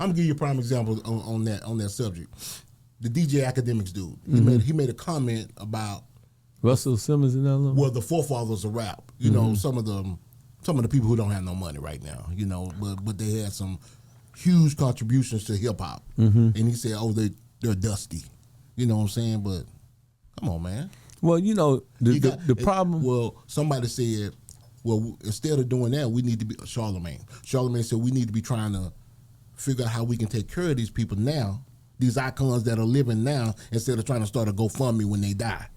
gonna give you a prime example on that subject. The DJ Academics dude, he made a comment about Russell Simmons and that. Well, the forefathers of rap. You know, some of the people who don't have no money right now. You know, but they had some huge contributions to hip hop. And he said, "Oh, they're dusty." You know what I'm saying? But come on, man. Well, you know the problem. Well, somebody said, well, instead of doing that, we need to be Charlemagne. Charlemagne said we need to be trying to figure out how we can take care of these people now, these icons that are living now, instead of trying to start a GoFundMe when they die.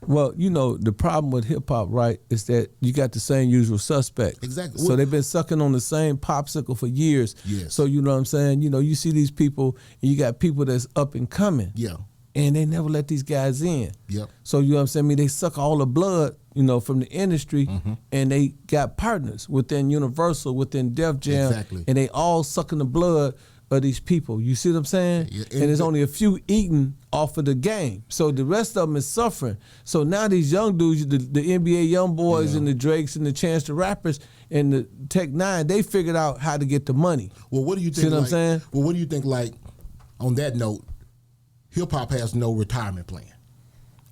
Well, you know, the problem with hip hop, right, is that you got the same usual suspect. Exactly. So they've been sucking on the same popsicle for years. Yes. So you know what I'm saying? You know, you see these people, and you got people that's up and coming. Yeah. And they never let these guys in. Yep. So you know what I'm saying? I mean, they suck all the blood, you know, from the industry, and they got partners within Universal, within Def Jam, and they all sucking the blood of these people. You see what I'm saying? Yeah, and there's only a few eating off of the game. So the rest of them is suffering. So now these young dudes, the NBA young boys and the Drakes and the Chance the Rappers and the Tech Nine, they figured out how to get the money. Well, what do you think? See what I'm saying? Well, what do you think? Like, on that note, hip hop has no retirement plan.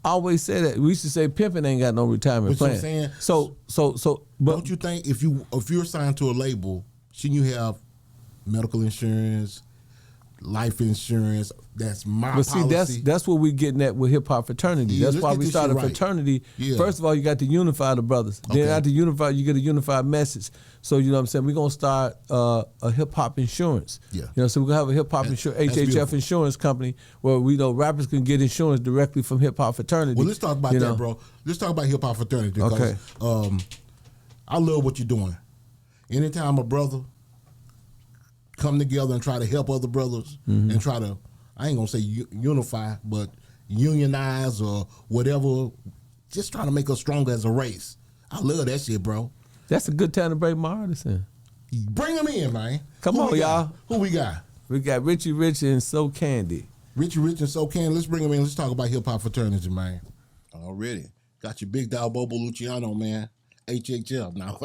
I always say that. We used to say Pimpin ain't got no retirement plan. What I'm saying? But don't you think if you're signed to a label, shouldn't you have medical insurance, life insurance? That's my policy. But see, that's what we getting at with hip hop fraternity. Yeah, that's why we started a fraternity. Yeah. First of all, you got to unify the brothers. Then after unify, you get a unified message. So you know what I'm saying? We're gonna start a hip hop insurance. Yeah. You know, so we're gonna have a hip hop HHF insurance company where we know rappers can get insurance directly from hip hop fraternity. Well, let's talk about that, bro. Let's talk about hip hop fraternity because I love what you're doing. Anytime a brother come together and try to help other brothers and try to, I ain't gonna say unify, but unionize or whatever, just trying to make us stronger as a race. I love that shit, bro. That's a good time to bring my artists in. Bring them in, man. Come on, y'all. Who we got? We got Riche and So Candi. Riche and So Candi. Let's bring them in. Let's talk about hip hop fraternity, man. Already. Got your big dog Bobo Luciano, man. HHL now.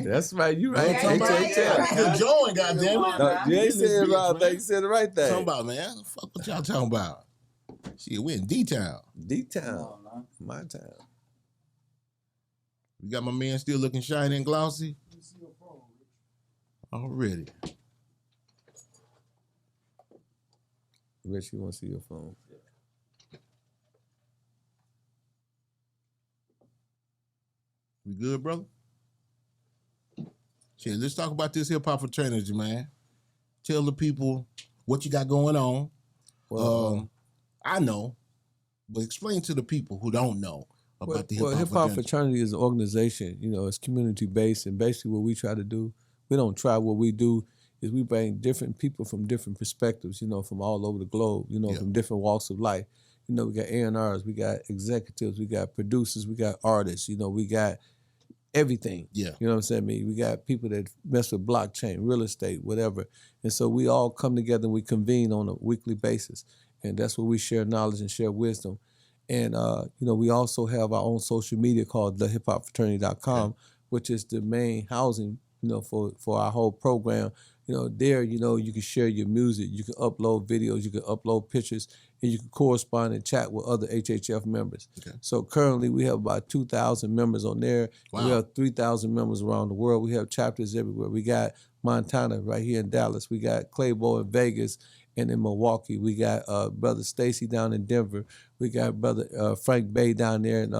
That's right. You right. HHL. Good join, goddammit. No, Jaye said the right thing. You said the right thing. Talking about, man. Fuck what y'all talking about. Shit, we in D-Town. D-Town. My town. We got my man still looking shiny and glossy. Already. Rich, you want to see your phone? We good, brother? Shit, let's talk about this hip hop fraternity, man. Tell the people what you got going on. Well, I know, but explain to the people who don't know about the hip hop fraternity. Hip hop fraternity is an organization. You know, it's community based, and basically what we try to do, we don't try. What we do is we bring different people from different perspectives. You know, from all over the globe. You know, from different walks of life. You know, we got A&Rs, we got executives, we got producers, we got artists. You know, we got everything. Yeah. You know what I'm saying? I mean, we got people that mess with blockchain, real estate, whatever. And so we all come together and we convene on a weekly basis. And that's where we share knowledge and share wisdom. And, you know, we also have our own social media called thehiphopfraternity.com, which is the main housing, you know, for our whole program. You know, there, you know, you can share your music, you can upload videos, you can upload pictures, and you can correspond and chat with other HHF members. Okay. So currently we have about 2,000 members on there. Wow. We have 3,000 members around the world. We have chapters everywhere. We got Montana right here in Dallas. We got Claybo in Vegas and in Milwaukee. We got Brother Stacy down in Denver. We got Brother Frank Bay down there in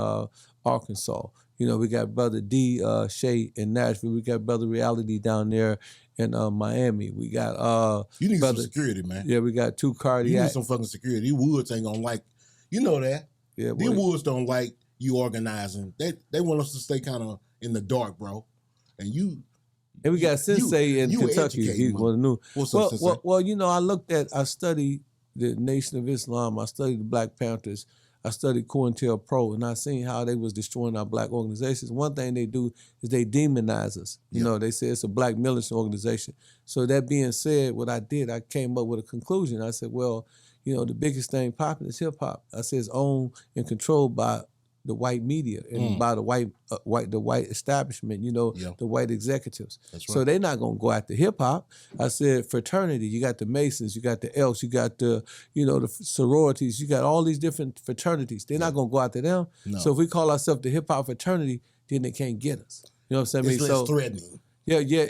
Arkansas. You know, we got Brother D. Shay in Nashville. We got Brother Reality down there in Miami. We got you need some security, man. Yeah, we got two cardiac. You need some fucking security. These Woods ain't gonna like, you know that. Yeah, these Woods don't like you organizing. They want us to stay kind of in the dark, bro. And we got Sensei in Kentucky. He's one of the new. What's up, Sensei? Well, you know, I studied the Nation of Islam. I studied the Black Panthers. I studied COINTELPRO, and I seen how they was destroying our black organizations. One thing they do is they demonize us. You know, they say it's a black militant organization. So that being said, what I did, I came up with a conclusion. I said, well, you know, the biggest thing popping is hip hop. I said it's owned and controlled by the white media and by the white establishment, the white executives. That's right. So they're not gonna go after hip hop. I said fraternity. You got the Masons, you got the Elks, you got the the sororities, you got all these different fraternities. They're not gonna go after them. No. So if we call ourselves the hip hop fraternity, then they can't get us. You know what I'm saying? It's less threatening. Yeah.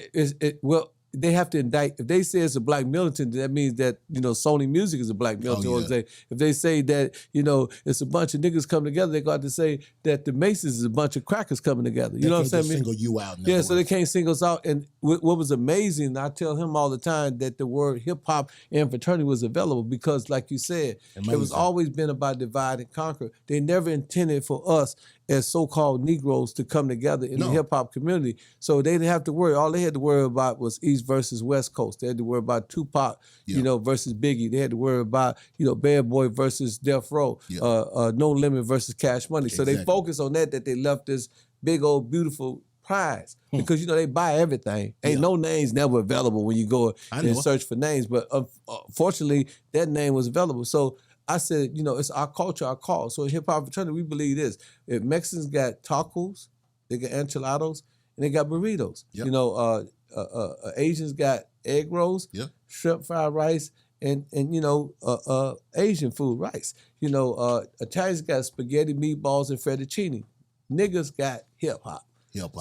Well, they have to indict. If they say it's a black militant, that means that Sony Music is a black militant. Oh, yeah. Or if they say that it's a bunch of niggas coming together, they got to say that the Masons is a bunch of crackers coming together. You know what I'm saying? They can't single you out. Yeah, so they can't single us out. And what was amazing, I tell him all the time that the word hip hop and fraternity was available because, like you said, it was always been about divide and conquer. They never intended for us as so-called Negroes to come together in the hip-hop community. So they didn't have to worry. All they had to worry about was East versus West Coast. They had to worry about Tupac, versus Biggie. They had to worry about, Bad Boy versus Death Row, No Limit versus Cash Money. So they focused on that they left this big old beautiful prize because, they buy everything. Ain't no names never available when you go and search for names. But fortunately, that name was available. So I said, it's our culture, our cause. So in hip-hop fraternity, we believe this. If Mexicans got tacos, they got enchiladas, and they got burritos. Yep. Asians got egg rolls, shrimp fried rice, and Asian food, rice. Italians got spaghetti, meatballs, and fettuccine. Niggas got hip-hop.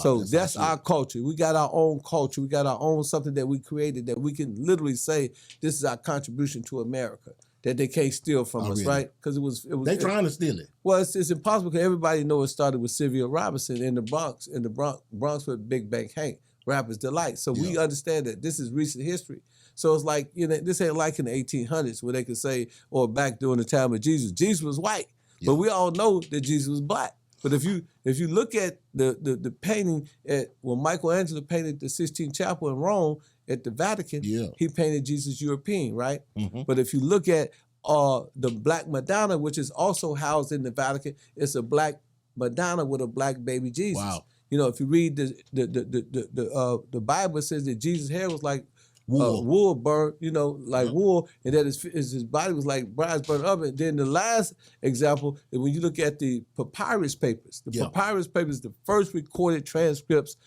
So that's our culture. We got our own culture. We got our own something that we created that we can literally say this is our contribution to America. That they can't steal from us, right? Because it was they trying to steal it. Well, it's impossible because everybody knows it started with Sylvia Robinson in the Bronx, Bronx with Big Bank Hank, Rapper's Delight. So we understand that this is recent history. So it's like, this ain't like in the 1800s where they could say, or back during the time of Jesus. Jesus was white, but we all know that Jesus was black. But if you look at the painting when Michelangelo painted the Sistine Chapel in Rome at the Vatican, he painted Jesus European, right? Mm-hmm. But if you look at the Black Madonna, which is also housed in the Vatican, it's a black Madonna with a black baby Jesus. Wow. If you read the Bible, it says that Jesus' hair was like wool burnt, wool, and that his body was like bronze burnt up. And then the last example is when you look at the papyrus papers. The papyrus papers, the first recorded transcripts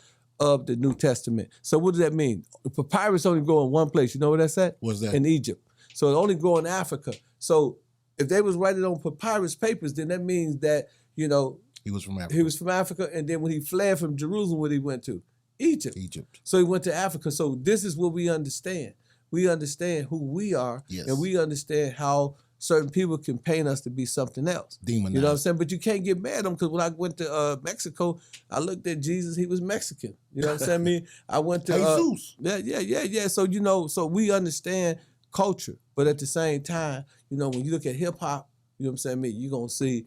of the New Testament. So what does that mean? The papyrus only grow in one place. You know where that's at? What's that? In Egypt. So it only grow in Africa. So if they was writing on papyrus papers, then that means that, he was from Africa. He was from Africa, and then when he fled from Jerusalem, where he went to? Egypt. So he went to Africa. So this is what we understand. We understand who we are, and we understand how certain people can paint us to be something else. Demonized. You know what I'm saying? But you can't get mad at them because when I went to Mexico, I looked at Jesus, he was Mexican. You know what I'm saying? I went to Jesus. Yeah. So so we understand culture, but at the same time, when you look at hip hop, you know what I'm saying? You're gonna see,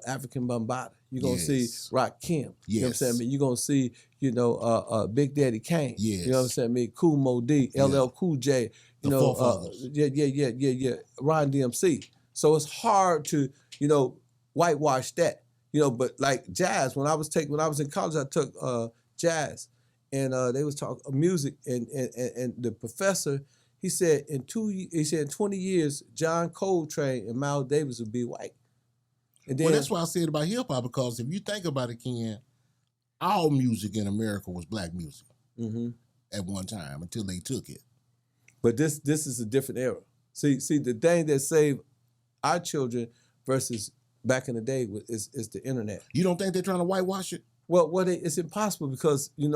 African Bambaataa. You're gonna see Rakim. You know what I'm saying? You're gonna see, Big Daddy Kane. You know what I'm saying? Kool Moe Dee, LL Cool J. Ron DMC. So it's hard to, whitewash that. But like jazz, when I was in college, I took jazz, and they was talking music, and the professor, he said in 20 years, John Coltrane and Miles Davis would be white. And then, that's why I said about hip hop, because if you think about it, Ken, all music in America was black music at one time until they took it. But this is a different era. See, the thing that saved our children versus back in the day is the internet. You don't think they're trying to whitewash it? Well, it's impossible because, I'm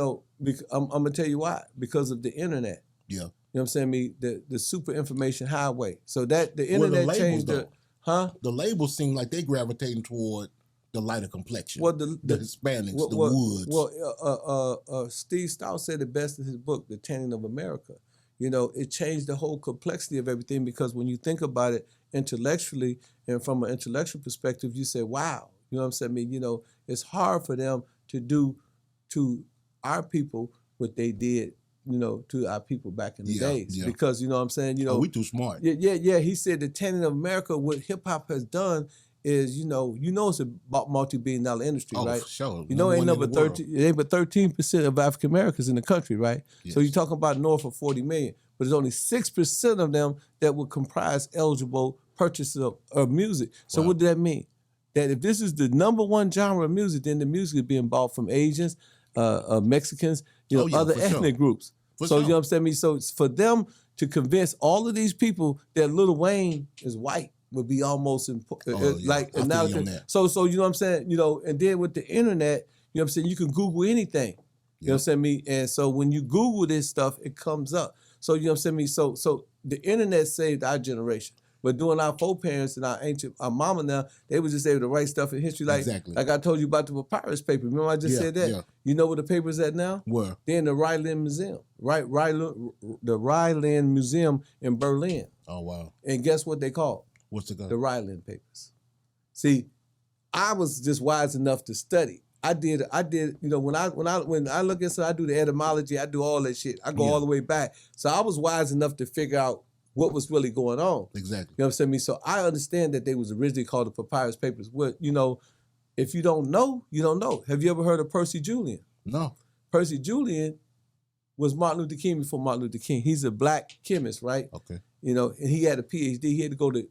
going to tell you why. Because of the internet. Yeah. You know what I'm saying? The super information highway. So that the internet changed the... Huh? The labels seem like they gravitating toward the lighter complexion. Well, the Hispanics, the woods. Well, Steve Stout said it best in his book, The Tanning of America. It changed the whole complexity of everything because when you think about it intellectually and from an intellectual perspective, you say, wow. You know what I'm saying? It's hard for them to do to our people what they did, to our people back in the days. Yeah. Because, you know what I'm saying? We too smart. Yeah. He said the tanning of America, what hip-hop has done is, it's a multi-billion-dollar industry, right? For sure. It ain't but 13% of African Americans in the country, right? Yes. So you're talking about north of 40 million, but there's only 6% of them that would comprise eligible purchases of music. So what does that mean? that if this is the number one genre of music, then the music is being bought from Asians, Mexicans, other ethnic groups. You know what I'm saying? So it's for them to convince all of these people that Lil Wayne is white would be almost like another. So you know what I'm saying? And then with the internet, you know what I'm saying, you can Google anything. You know what I'm saying? And so when you Google this stuff, it comes up. So you know what I'm saying? So the internet saved our generation. But doing our foreparents and our mama now, they was just able to write stuff in history. Like I told you about the papyrus paper. Remember I just said that? Yeah. You know where the paper's at now? Where? They're in the Ryland Museum. The Ryland Museum in Berlin. Oh, wow. And guess what they call? What's it called? The Ryland papers. See, I was just wise enough to study. I did, when I look at I do the etymology, I do all that shit. I go all the way back. So I was wise enough to figure out what was really going on. Exactly. You know what I'm saying? So I understand that they was originally called the papyrus papers. What, if you don't know, you don't know. Have you ever heard of Percy Julian? No. Percy Julian was Martin Luther King before Martin Luther King. He's a black chemist, right? Okay. And he had a PhD. He had to go to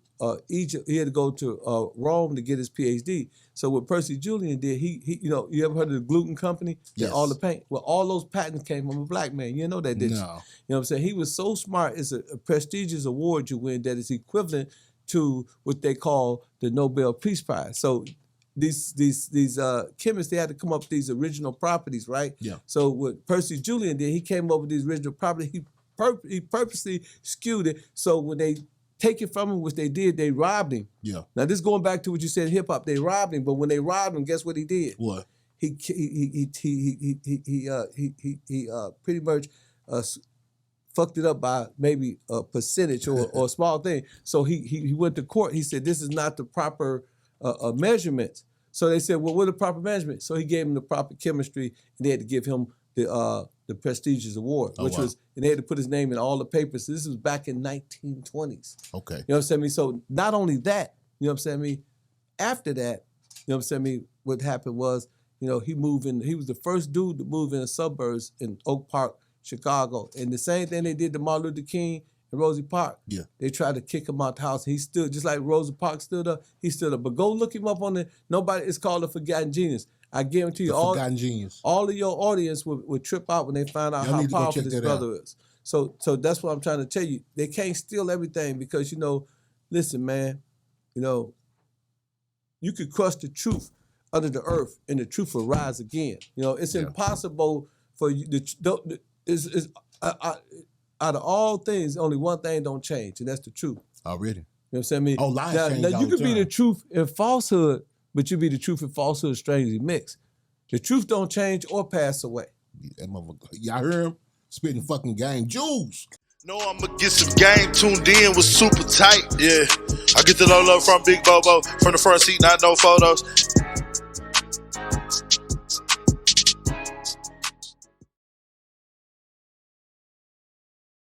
Egypt. He had to go to Rome to get his PhD. So what Percy Julian did, he you ever heard of the gluten company? Yes. All the paint. Well, all those patents came from a black man. You know that, didn't you? No. You know what I'm saying? He was so smart. It's a prestigious award you win that is equivalent to what they call the Nobel Peace Prize. So these chemists, they had to come up with these original properties, right? Yeah. So what Percy Julian did, he came up with these original properties. He purposely skewed it. So when they take it from him, which they did, they robbed him. Yeah. Now this going back to what you said in hip hop, they robbed him. But when they robbed him, guess what he did? What? He pretty much fucked it up by maybe a percentage or a small thing. So he went to court. He said this is not the proper measurements. So they said, well, what are the proper measurements? So he gave him the proper chemistry, and they had to give him the prestigious award, which was, and they had to put his name in all the papers. So this was back in 1920s. Okay. You know what I'm saying? So not only that, you know what I'm saying? After that, you know what I'm saying? What happened was, he moved in. He was the first dude to move in the suburbs in Oak Park, Chicago. And the same thing they did to Martin Luther King and Rosie Parks. Yeah. They tried to kick him out the house. He stood, just like Rosa Parks stood up, he stood up. But go look him up on it's called a Forgotten Genius. I guarantee you, all of your audience would trip out when they find out how powerful this brother is. So that's what I'm trying to tell you. They can't steal everything because, listen, man, you could crush the truth under the earth and the truth will rise again. It's impossible for you. Out of all things, only one thing don't change, and that's the truth. Already. You know what I'm saying? Oh, lies change now you could be the truth and falsehood, but you be the truth and falsehood strangely mixed. The truth don't change or pass away. That motherfucker. Y'all hear him? Spitting fucking gang jewels. No, I'ma get some game tuned in, was super tight, yeah. I get the low from Big Bobo, from the front seat, not no photos.